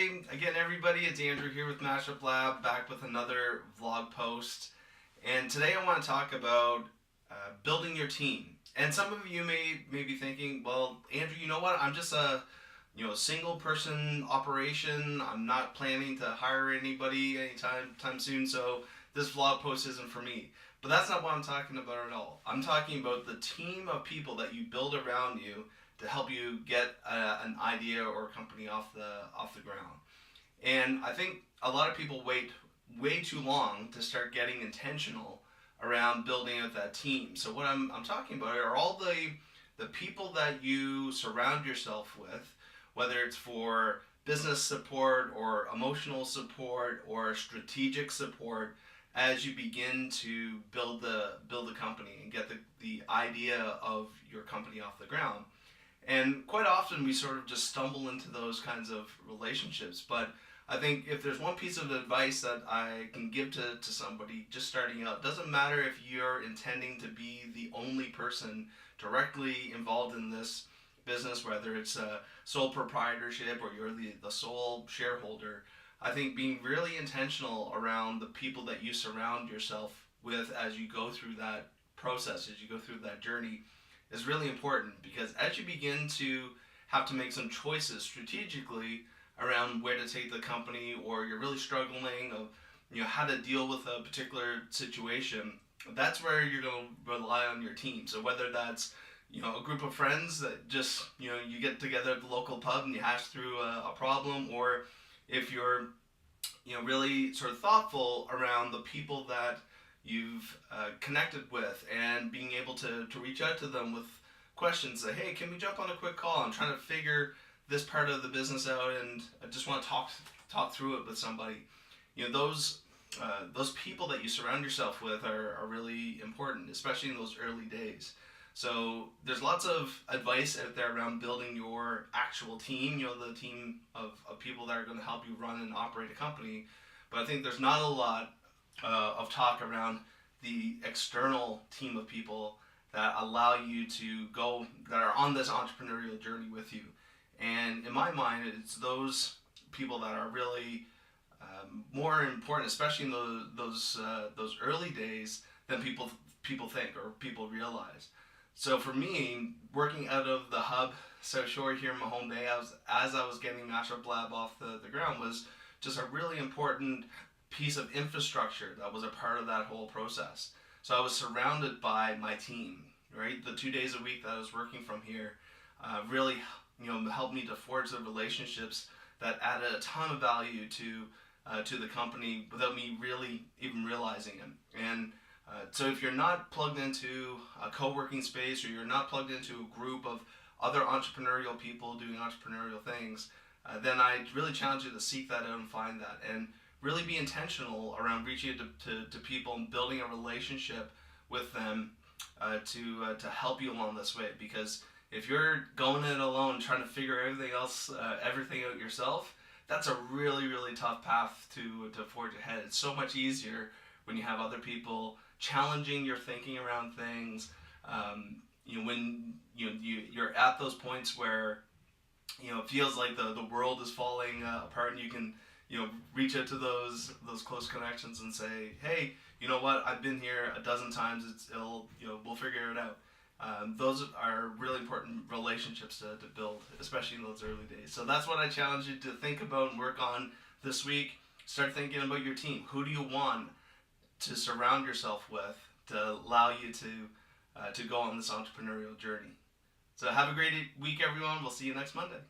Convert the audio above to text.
Monday. Again, everybody, it's Andrew here with Mashup Lab, back with another vlog post. And today I want to talk about building your team. And some of you may be thinking, well, Andrew, you know what? I'm just a single person operation. I'm not planning to hire anybody anytime soon, so this vlog post isn't for me. But that's not what I'm talking about at all. I'm talking about the team of people that you build around you to help you get an idea or a company off the ground. And I think a lot of people wait way too long to start getting intentional around building out that team. So what I'm talking about are all the people that you surround yourself with, whether it's for business support or emotional support or strategic support, as you begin to build the company and get the idea of your company off the ground. And quite often we sort of just stumble into those kinds of relationships. But I think if there's one piece of advice that I can give to somebody just starting out, it doesn't matter if you're intending to be the only person directly involved in this business, whether it's a sole proprietorship or you're the sole shareholder. I think being really intentional around the people that you surround yourself with as you go through that process, as you go through that journey, is really important, because as you begin to have to make some choices strategically around where to take the company, or you're really struggling of how to deal with a particular situation, that's where you're going to rely on your team. So whether that's a group of friends that just you get together at the local pub and you hash through a problem, or if you're really sort of thoughtful around the people that you've connected with, and being able to reach out to them with questions, say, hey, can we jump on a quick call? I'm trying to figure this part of the business out, and I just want to talk through it with somebody. Those people that you surround yourself with are really important, especially in those early days. So there's lots of advice out there around building your actual team, the team of people that are going to help you run and operate a company. But I think there's not a lot of talk around the external team of people that allow you to go, that are on this entrepreneurial journey with you. And in my mind, it's those people that are really more important, especially in those early days, than people think or people realize. So for me, working out of the hub South Shore here in Mahone Bay, as I was getting Mashup Lab off the ground, was just a really important piece of infrastructure that was a part of that whole process. So I was surrounded by my team, right? The 2 days a week that I was working from here really helped me to forge the relationships that added a ton of value to the company without me really even realizing it. And so if you're not plugged into a co-working space, or you're not plugged into a group of other entrepreneurial people doing entrepreneurial things, then I really challenge you to seek that out and find that, and really be intentional around reaching out to people and building a relationship with them to help you along this way. Because if you're going it alone, trying to figure everything out yourself, that's a really, really tough path to forge ahead. It's so much easier when you have other people challenging your thinking around things. When you're at those points where it feels like the world is falling apart, and you can reach out to those close connections and say, hey, you know what, I've been here a dozen times, we'll figure it out. Those are really important relationships to build, especially in those early days. So that's what I challenge you to think about and work on this week. Start thinking about your team. Who do you want to surround yourself with to allow you to go on this entrepreneurial journey? So have a great week, everyone. We'll see you next Monday.